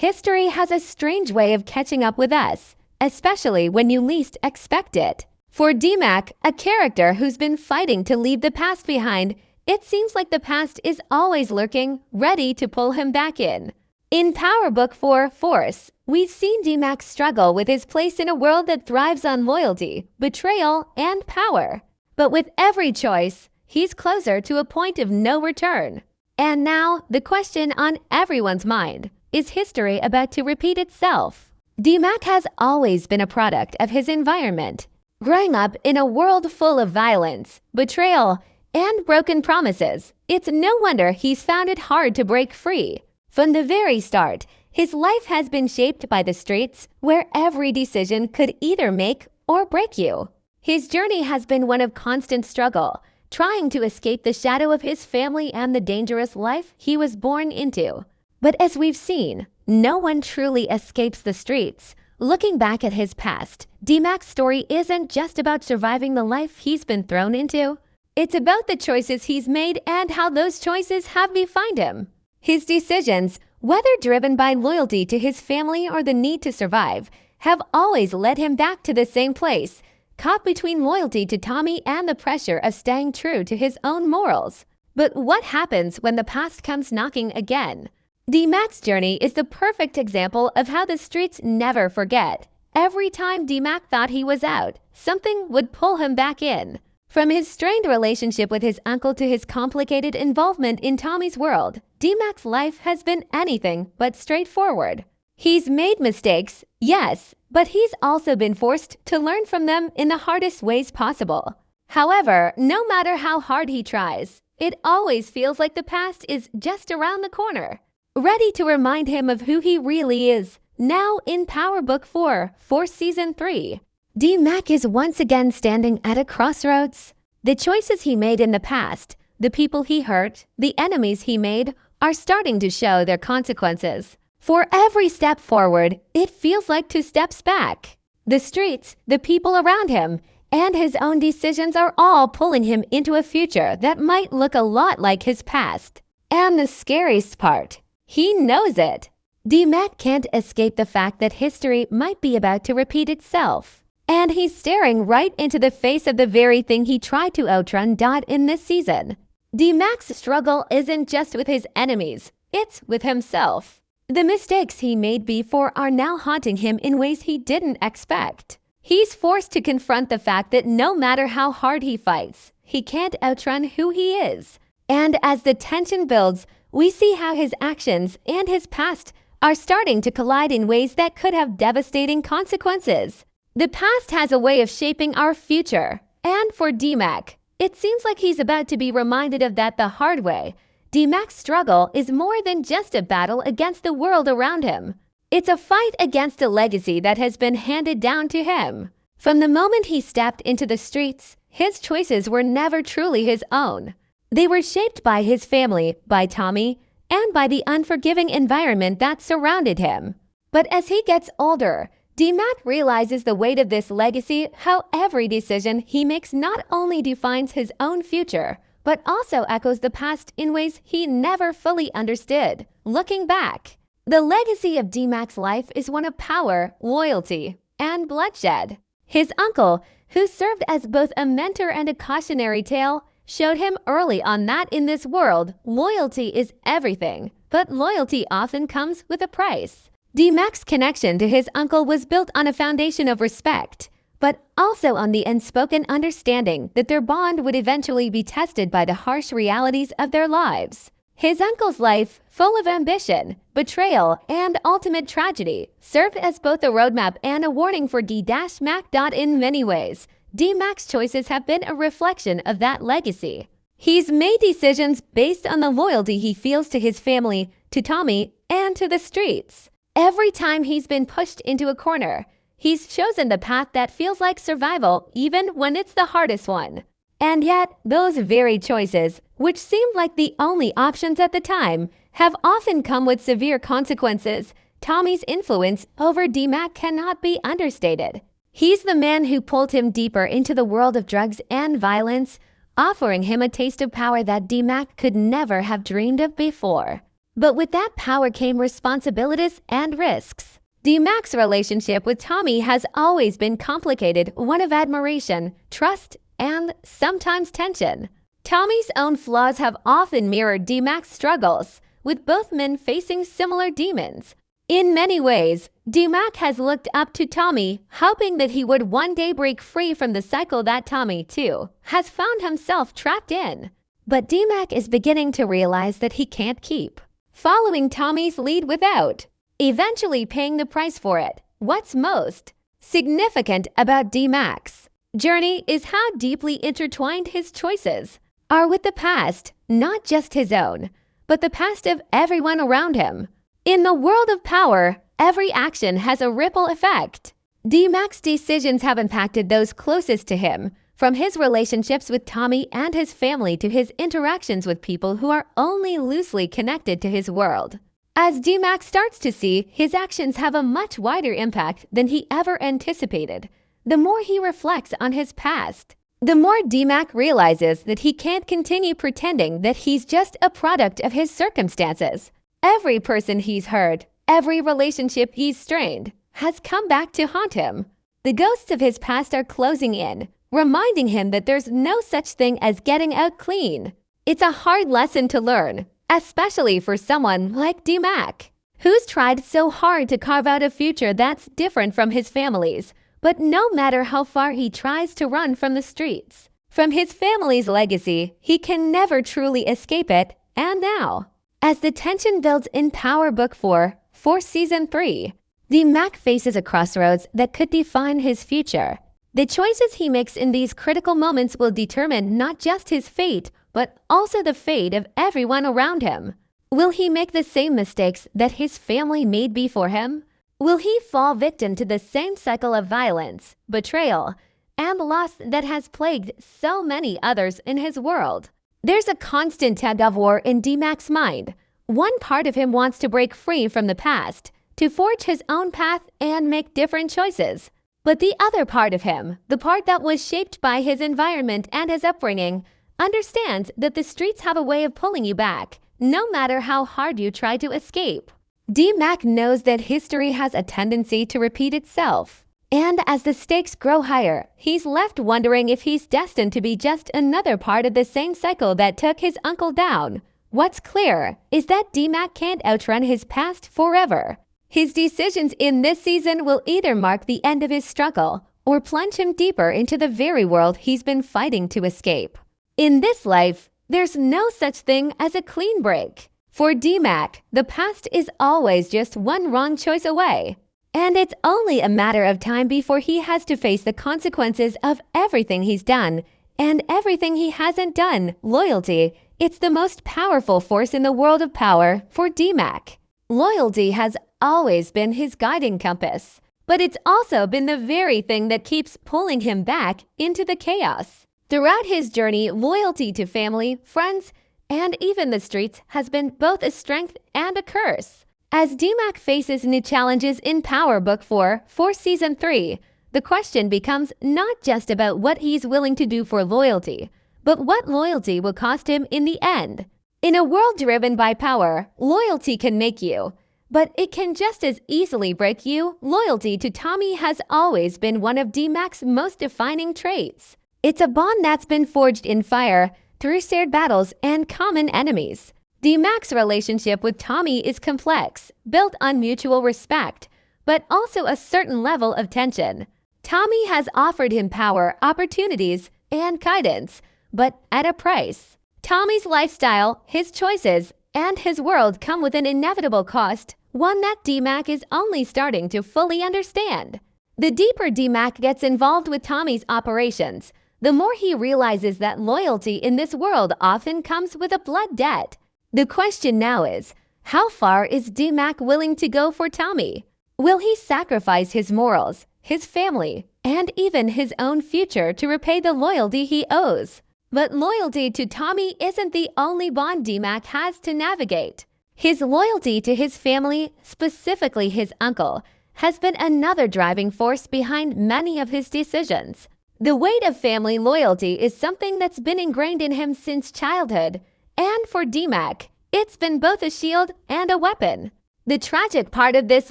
History has a strange way of catching up with us, especially when you least expect it. For DMAC, a character who's been fighting to leave the past behind, it seems like the past is always lurking, ready to pull him back in. In Power Book 4, Force, we've seen DMAC struggle with his place in a world that thrives on loyalty, betrayal, and power. But with every choice, he's closer to a point of no return. And now, the question on everyone's mind: is history about to repeat itself? DMAC has always been a product of his environment. Growing up in a world full of violence, betrayal, and broken promises, it's no wonder he's found it hard to break free. From the very start, his life has been shaped by the streets, where every decision could either make or break you. His journey has been one of constant struggle, trying to escape the shadow of his family and the dangerous life he was born into. But as we've seen, no one truly escapes the streets. Looking back at his past, DMAC's story isn't just about surviving the life he's been thrown into. It's about the choices he's made and how those choices have defined him. His decisions, whether driven by loyalty to his family or the need to survive, have always led him back to the same place, caught between loyalty to Tommy and the pressure of staying true to his own morals. But what happens when the past comes knocking again? DMAC's journey is the perfect example of how the streets never forget. Every time DMAC thought he was out, something would pull him back in. From his strained relationship with his uncle to his complicated involvement in Tommy's world, DMAC's life has been anything but straightforward. He's made mistakes, yes, but he's also been forced to learn from them in the hardest ways possible. However, no matter how hard he tries, it always feels like the past is just around the corner, ready to remind him of who he really is. Now in Power Book 4, Force Season 3, DMAC is once again standing at a crossroads. The choices he made in the past, the people he hurt, the enemies he made, are starting to show their consequences. For every step forward, it feels like 2 steps back. The streets, the people around him, and his own decisions are all pulling him into a future that might look a lot like his past. And the scariest part, he knows it. DMAC can't escape the fact that history might be about to repeat itself. And he's staring right into the face of the very thing he tried to outrun in this season. DMAC's struggle isn't just with his enemies, it's with himself. The mistakes he made before are now haunting him in ways he didn't expect. He's forced to confront the fact that no matter how hard he fights, he can't outrun who he is. And as the tension builds, we see how his actions and his past are starting to collide in ways that could have devastating consequences. The past has a way of shaping our future, and for DMAC, it seems like he's about to be reminded of that the hard way. DMAC's struggle is more than just a battle against the world around him. It's a fight against a legacy that has been handed down to him. From the moment he stepped into the streets, his choices were never truly his own. They were shaped by his family, by Tommy, and by the unforgiving environment that surrounded him. But as he gets older, DMAC realizes the weight of this legacy, how every decision he makes not only defines his own future, but also echoes the past in ways he never fully understood. Looking back, the legacy of DMAC's life is one of power, loyalty, and bloodshed. His uncle, who served as both a mentor and a cautionary tale, showed him early on that in this world, loyalty is everything, but loyalty often comes with a price. DMAC's connection to his uncle was built on a foundation of respect, but also on the unspoken understanding that their bond would eventually be tested by the harsh realities of their lives. His uncle's life, full of ambition, betrayal, and ultimate tragedy, served as both a roadmap and a warning for D-Mac. In many ways, DMAC's choices have been a reflection of that legacy. He's made decisions based on the loyalty he feels to his family, to Tommy, and to the streets. Every time he's been pushed into a corner, he's chosen the path that feels like survival, even when it's the hardest one. And yet, those very choices, which seemed like the only options at the time, have often come with severe consequences. Tommy's influence over DMAC cannot be understated. He's the man who pulled him deeper into the world of drugs and violence, offering him a taste of power that DMAC could never have dreamed of before. But with that power came responsibilities and risks. D-Mac's relationship with Tommy has always been complicated, one of admiration, trust, and sometimes tension. Tommy's own flaws have often mirrored D-Mac's struggles, with both men facing similar demons. In many ways, D-Mac has looked up to Tommy, hoping that he would one day break free from the cycle that Tommy, too, has found himself trapped in. But D-Mac is beginning to realize that he can't keep following Tommy's lead without eventually paying the price for it. What's most significant about D-Mac's journey is how deeply intertwined his choices are with the past, not just his own, but the past of everyone around him. In the world of power, every action has a ripple effect. D-Mac's decisions have impacted those closest to him, from his relationships with Tommy and his family to his interactions with people who are only loosely connected to his world. As D-Mac starts to see his actions have a much wider impact than he ever anticipated, the more he reflects on his past, the more D-Mac realizes that he can't continue pretending that he's just a product of his circumstances. Every person he's hurt, every relationship he's strained, has come back to haunt him. The ghosts of his past are closing in, reminding him that there's no such thing as getting out clean. It's a hard lesson to learn, especially for someone like D-Mac, who's tried so hard to carve out a future that's different from his family's. But no matter how far he tries to run from the streets, from his family's legacy, he can never truly escape it. And now, as the tension builds in Power Book 4 for Season 3, D-Mac faces a crossroads that could define his future. The choices he makes in these critical moments will determine not just his fate, but also the fate of everyone around him. Will he make the same mistakes that his family made before him? Will he fall victim to the same cycle of violence, betrayal, and loss that has plagued so many others in his world? There's a constant tug-of-war in D-Mac's mind. One part of him wants to break free from the past, to forge his own path and make different choices. But the other part of him, the part that was shaped by his environment and his upbringing, understands that the streets have a way of pulling you back, no matter how hard you try to escape. D-Mac knows that history has a tendency to repeat itself. And as the stakes grow higher, he's left wondering if he's destined to be just another part of the same cycle that took his uncle down. What's clear is that D-Mac can't outrun his past forever. His decisions in this season will either mark the end of his struggle or plunge him deeper into the very world he's been fighting to escape. In this life, there's no such thing as a clean break. For D-Mac, the past is always just one wrong choice away. And it's only a matter of time before he has to face the consequences of everything he's done and everything he hasn't done. Loyalty, it's the most powerful force in the world of power for D-Mac. Loyalty has always been his guiding compass, but it's also been the very thing that keeps pulling him back into the chaos. Throughout his journey, loyalty to family, friends, and even the streets has been both a strength and a curse. As D-Mac faces new challenges in Power Book 4 for Season 3, the question becomes not just about what he's willing to do for loyalty, but what loyalty will cost him in the end. In a world driven by power, loyalty can make you, but it can just as easily break you. Loyalty to Tommy has always been one of D-Mac's most defining traits. It's a bond that's been forged in fire, through shared battles and common enemies. D-Mac's relationship with Tommy is complex, built on mutual respect, but also a certain level of tension. Tommy has offered him power, opportunities, and guidance, but at a price. Tommy's lifestyle, his choices, and his world come with an inevitable cost, one that D-Mac is only starting to fully understand. The deeper D-Mac gets involved with Tommy's operations, the more he realizes that loyalty in this world often comes with a blood debt. The question now is, how far is D-Mac willing to go for Tommy? Will he sacrifice his morals, his family, and even his own future to repay the loyalty he owes? But loyalty to Tommy isn't the only bond D-Mac has to navigate. His loyalty to his family, specifically his uncle, has been another driving force behind many of his decisions. The weight of family loyalty is something that's been ingrained in him since childhood, and for D-Mac, It's been both a shield and a weapon. The tragic part of this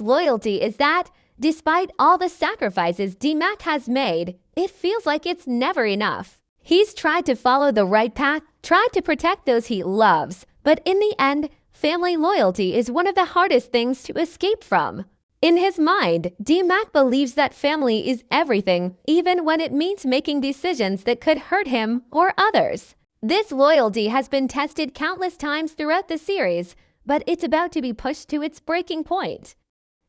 loyalty is that, despite all the sacrifices D-Mac has made, it feels like it's never enough. He's tried to follow the right path, tried to protect those he loves, but in the end, family loyalty is one of the hardest things to escape from. In his mind, D-Mac believes that family is everything, even when it means making decisions that could hurt him or others. This loyalty has been tested countless times throughout the series, but it's about to be pushed to its breaking point.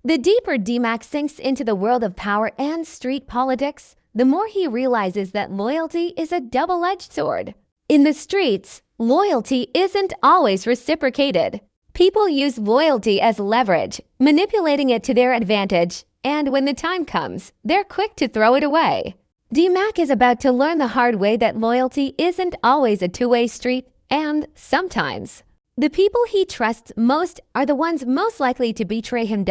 The deeper D-Mac sinks into the world of power and street politics, the more he realizes that loyalty is a double-edged sword. In the streets, loyalty isn't always reciprocated. People use loyalty as leverage, manipulating it to their advantage, and when the time comes, they're quick to throw it away. D-Mac is about to learn the hard way that loyalty isn't always a two-way street, and sometimes the people he trusts most are the ones most likely to betray him.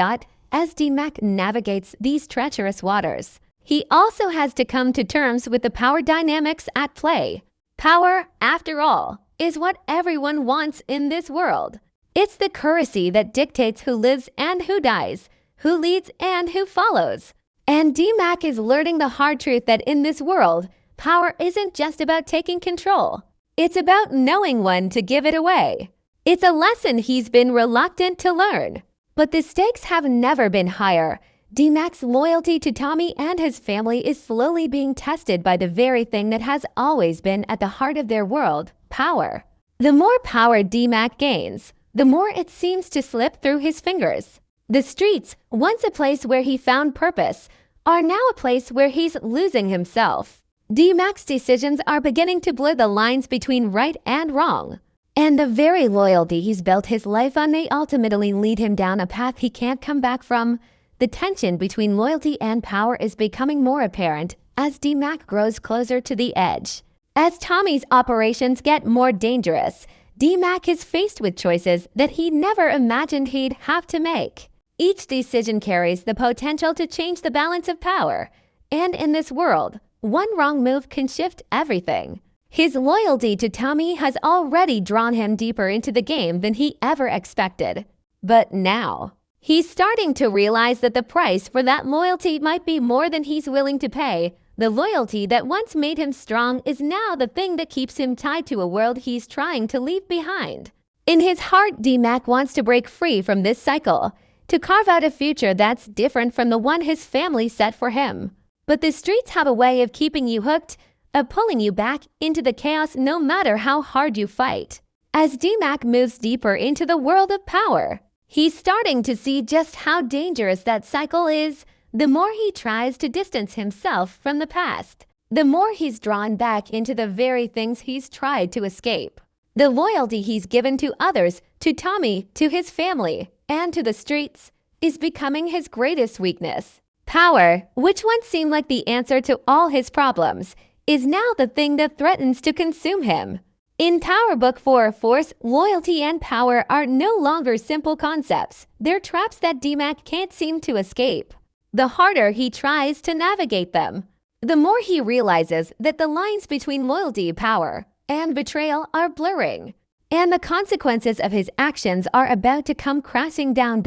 As D-Mac navigates these treacherous waters, he also has to come to terms with the power dynamics at play. Power, after all, is what everyone wants in this world. It's the currency that dictates who lives and who dies, who leads and who follows. And D-Mac is learning the hard truth that in this world, power isn't just about taking control. It's about knowing when to give it away. It's a lesson he's been reluctant to learn. But the stakes have never been higher. D-Mac's loyalty to Tommy and his family is slowly being tested by the very thing that has always been at the heart of their world, power. The more power D-Mac gains, the more it seems to slip through his fingers. The streets, once a place where he found purpose, are now a place where he's losing himself. D-Mac's decisions are beginning to blur the lines between right and wrong. And the very loyalty he's built his life on may ultimately lead him down a path he can't come back from. The tension between loyalty and power is becoming more apparent as D-Mac grows closer to the edge. As Tommy's operations get more dangerous, D-Mac is faced with choices that he never imagined he'd have to make. Each decision carries the potential to change the balance of power, and in this world, one wrong move can shift everything. His loyalty to Tommy has already drawn him deeper into the game than he ever expected. But now, he's starting to realize that the price for that loyalty might be more than he's willing to pay. The loyalty that once made him strong is now the thing that keeps him tied to a world he's trying to leave behind. In his heart, D-Mac wants to break free from this cycle, to carve out a future that's different from the one his family set for him. But the streets have a way of keeping you hooked, of pulling you back into the chaos no matter how hard you fight. As D-Mac moves deeper into the world of power, he's starting to see just how dangerous that cycle is. The more he tries to distance himself from the past, the more he's drawn back into the very things he's tried to escape. The loyalty he's given to others, to Tommy, to his family, and to the streets, is becoming his greatest weakness. Power, which once seemed like the answer to all his problems, is now the thing that threatens to consume him. In Power Book 4, Force, loyalty and power are no longer simple concepts. They're traps that D-Mac can't seem to escape. The harder he tries to navigate them, the more he realizes that the lines between loyalty, power, and betrayal are blurring, and the consequences of his actions are about to come crashing down.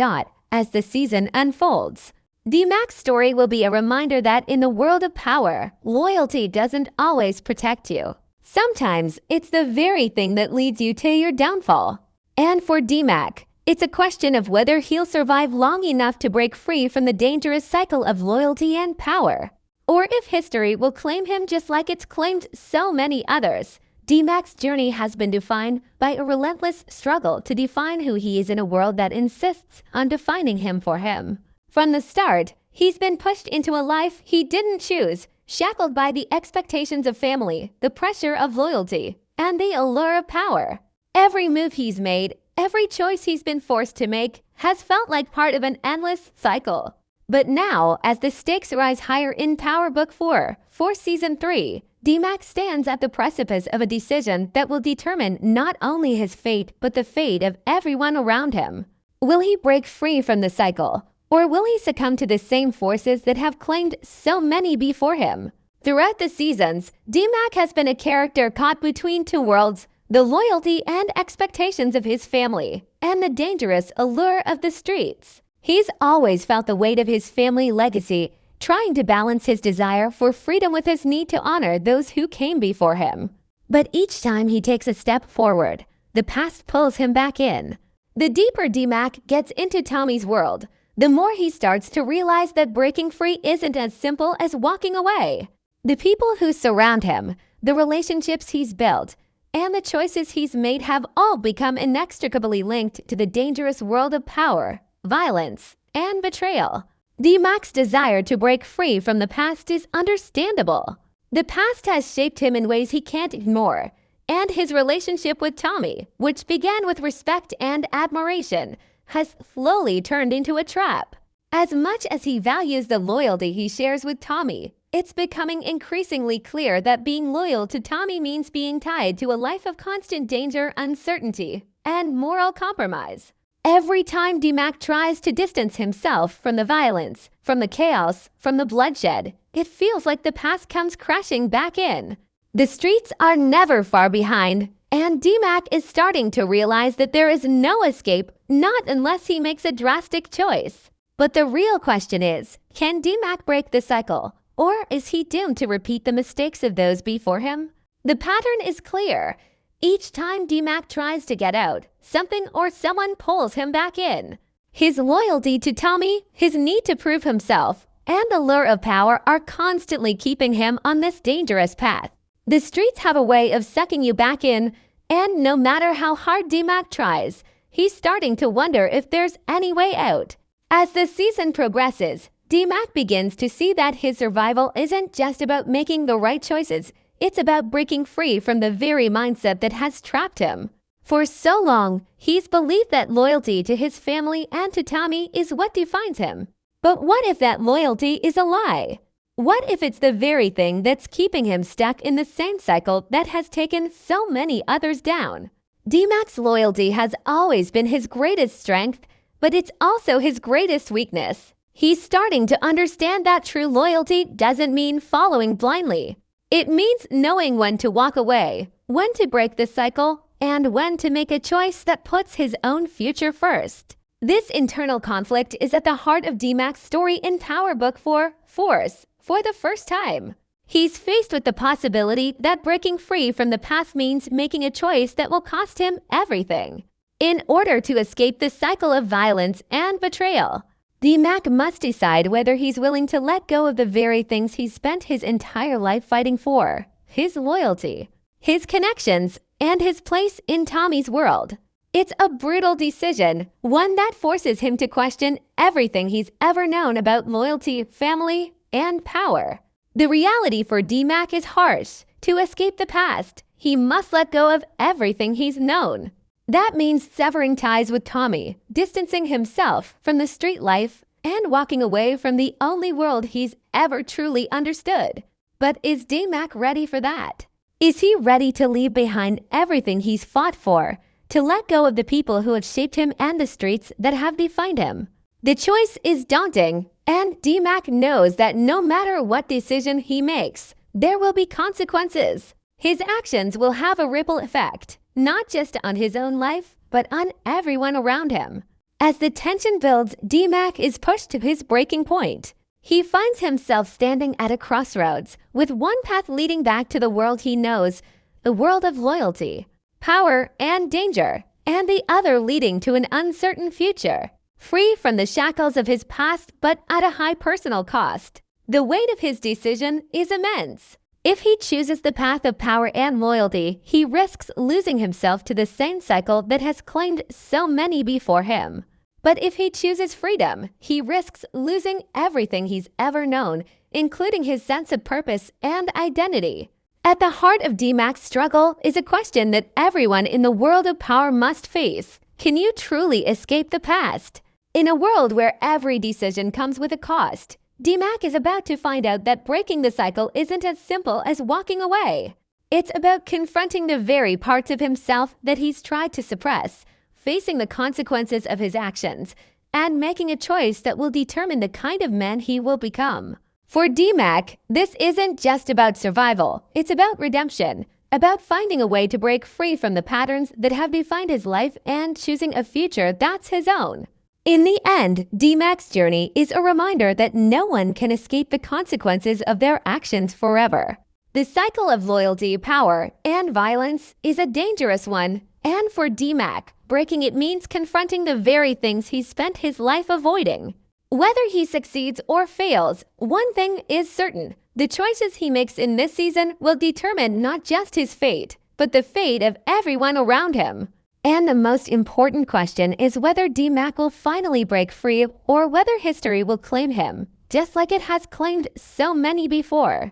As the season unfolds, D-Mac's story will be a reminder that in the world of power, loyalty doesn't always protect you. Sometimes it's the very thing that leads you to your downfall. And for D-Mac, it's a question of whether he'll survive long enough to break free from the dangerous cycle of loyalty and power, or if history will claim him just like it's claimed so many others. D-Mac's journey has been defined by a relentless struggle to define who he is in a world that insists on defining him for him. From the start, he's been pushed into a life he didn't choose, shackled by the expectations of family, the pressure of loyalty, and the allure of power. Every move he's made, every choice he's been forced to make, has felt like part of an endless cycle. But now, as the stakes rise higher in Power Book 4, for Season 3, D-Mac stands at the precipice of a decision that will determine not only his fate, but the fate of everyone around him. Will he break free from the cycle? Or will he succumb to the same forces that have claimed so many before him? Throughout the seasons, D-Mac has been a character caught between two worlds, the loyalty and expectations of his family, and the dangerous allure of the streets. He's always felt the weight of his family legacy, trying to balance his desire for freedom with his need to honor those who came before him. But each time he takes a step forward, the past pulls him back in. The deeper D-Mac gets into Tommy's world, the more he starts to realize that breaking free isn't as simple as walking away. The people who surround him, the relationships he's built, and the choices he's made have all become inextricably linked to the dangerous world of power, violence, and betrayal. D-Mac's desire to break free from the past is understandable. The past has shaped him in ways he can't ignore, and his relationship with Tommy, which began with respect and admiration, has slowly turned into a trap. As much as he values the loyalty he shares with Tommy, it's becoming increasingly clear that being loyal to Tommy means being tied to a life of constant danger, uncertainty, and moral compromise. Every time D-Mac tries to distance himself from the violence, from the chaos, from the bloodshed, it feels like the past comes crashing back in. The streets are never far behind, and D-Mac is starting to realize that there is no escape, not unless he makes a drastic choice. But the real question is, can D-Mac break the cycle, or is he doomed to repeat the mistakes of those before him? The pattern is clear. Each time D-Mac tries to get out, something or someone pulls him back in. His loyalty to Tommy, his need to prove himself, and the lure of power are constantly keeping him on this dangerous path. The streets have a way of sucking you back in, and no matter how hard D-Mac tries, he's starting to wonder if there's any way out. As the season progresses, D-Mac begins to see that his survival isn't just about making the right choices. It's about breaking free from the very mindset that has trapped him. For so long, he's believed that loyalty to his family and to Tommy is what defines him. But what if that loyalty is a lie? What if it's the very thing that's keeping him stuck in the same cycle that has taken so many others down? D-Mac's loyalty has always been his greatest strength, but it's also his greatest weakness. He's starting to understand that true loyalty doesn't mean following blindly. It means knowing when to walk away, when to break the cycle, and when to make a choice that puts his own future first. This internal conflict is at the heart of D-Mac's story in Power Book 4, Force, for the first time. He's faced with the possibility that breaking free from the past means making a choice that will cost him everything. In order to escape the cycle of violence and betrayal, D-Mac must decide whether he's willing to let go of the very things he's spent his entire life fighting for: his loyalty, his connections, and his place in Tommy's world. It's a brutal decision, one that forces him to question everything he's ever known about loyalty, family, and power. The reality for D-Mac is harsh. To escape the past, he must let go of everything he's known. That means severing ties with Tommy, distancing himself from the street life, and walking away from the only world he's ever truly understood. But is D-Mac ready for that? Is he ready to leave behind everything he's fought for, to let go of the people who have shaped him and the streets that have defined him? The choice is daunting, and D-Mac knows that no matter what decision he makes, there will be consequences. His actions will have a ripple effect, not just on his own life, but on everyone around him. As the tension builds, D-Mac is pushed to his breaking point. He finds himself standing at a crossroads, with one path leading back to the world he knows, the world of loyalty, power, and danger, and the other leading to an uncertain future. Free from the shackles of his past, but at a high personal cost. The weight of his decision is immense. If he chooses the path of power and loyalty, he risks losing himself to the same cycle that has claimed so many before him. But if he chooses freedom, he risks losing everything he's ever known, including his sense of purpose and identity. At the heart of D-Mac's struggle is a question that everyone in the world of power must face. Can you truly escape the past? In a world where every decision comes with a cost, D-Mac is about to find out that breaking the cycle isn't as simple as walking away. It's about confronting the very parts of himself that he's tried to suppress, facing the consequences of his actions, and making a choice that will determine the kind of man he will become. For D-Mac, this isn't just about survival, it's about redemption. about finding a way to break free from the patterns that have defined his life and choosing a future that's his own. In the end, D-Mac's journey is a reminder that no one can escape the consequences of their actions forever. The cycle of loyalty, power, and violence is a dangerous one, and for D-Mac, breaking it means confronting the very things he spent his life avoiding. Whether he succeeds or fails, one thing is certain. The choices he makes in this season will determine not just his fate, but the fate of everyone around him. And the most important question is whether D-Mac will finally break free or whether history will claim him, just like it has claimed so many before.